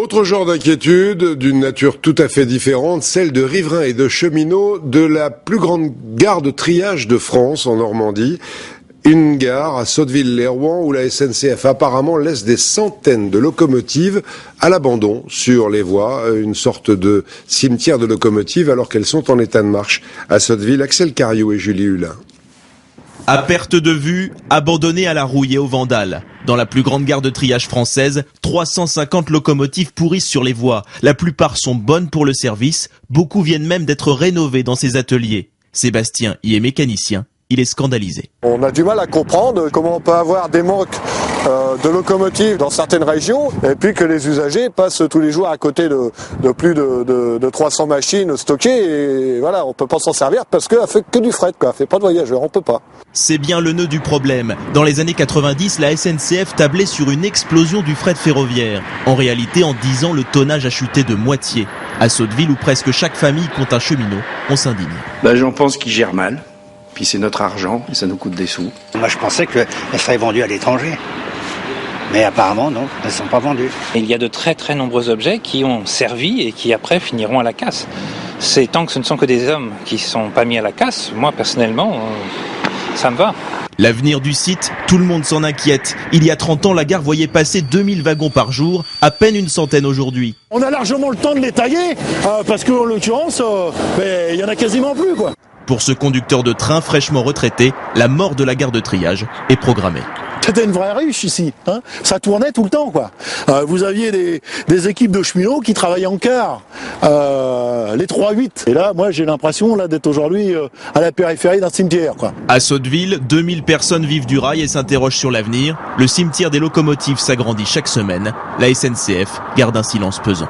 Autre genre d'inquiétude, d'une nature tout à fait différente, celle de riverains et de cheminots de la plus grande gare de triage de France, en Normandie. Une gare à Sotteville-lès-Rouen où la SNCF apparemment laisse des centaines de locomotives à l'abandon sur les voies, une sorte de cimetière de locomotives alors qu'elles sont en état de marche. À Sotteville, Axel Cariou et Julie Hulin. À perte de vue, abandonnées à la rouille et aux vandales. Dans la plus grande gare de triage française, 350 locomotives pourrissent sur les voies. La plupart sont bonnes pour le service, beaucoup viennent même d'être rénovées dans ces ateliers. Sébastien y est mécanicien. Il est scandalisé. On a du mal à comprendre comment on peut avoir des manques de locomotives dans certaines régions et puis que les usagers passent tous les jours à côté de plus de 300 machines stockées et voilà, on peut pas s'en servir parce qu'elle fait que du fret, quoi. Elle fait pas de voyageurs, on peut pas. C'est bien le nœud du problème. Dans les années 90, la SNCF tablait sur une explosion du fret ferroviaire. En réalité, en 10 ans, le tonnage a chuté de moitié. À Sotteville, où presque chaque famille compte un cheminot, on s'indigne. J'en pense qu'ils gèrent mal. Puis c'est notre argent et ça nous coûte des sous. Moi je pensais qu'elles seraient vendues à l'étranger. Mais apparemment non, elles ne sont pas vendues. Il y a de très très nombreux objets qui ont servi et qui après finiront à la casse. C'est tant que ce ne sont que des hommes qui ne sont pas mis à la casse, moi personnellement, ça me va. L'avenir du site, tout le monde s'en inquiète. Il y a 30 ans, la gare voyait passer 2000 wagons par jour, à peine une centaine aujourd'hui. On a largement le temps de les tailler, parce qu'en l'occurrence, il y en a quasiment plus, quoi. Pour ce conducteur de train fraîchement retraité, la mort de la gare de triage est programmée. C'était une vraie ruche ici, hein. Ça tournait tout le temps, quoi. Vous aviez des équipes de cheminots qui travaillaient en quart, les 3-8. Et là, moi, j'ai l'impression d'être aujourd'hui à la périphérie d'un cimetière, quoi. À Sotteville, 2000 personnes vivent du rail et s'interrogent sur l'avenir. Le cimetière des locomotives s'agrandit chaque semaine. La SNCF garde un silence pesant.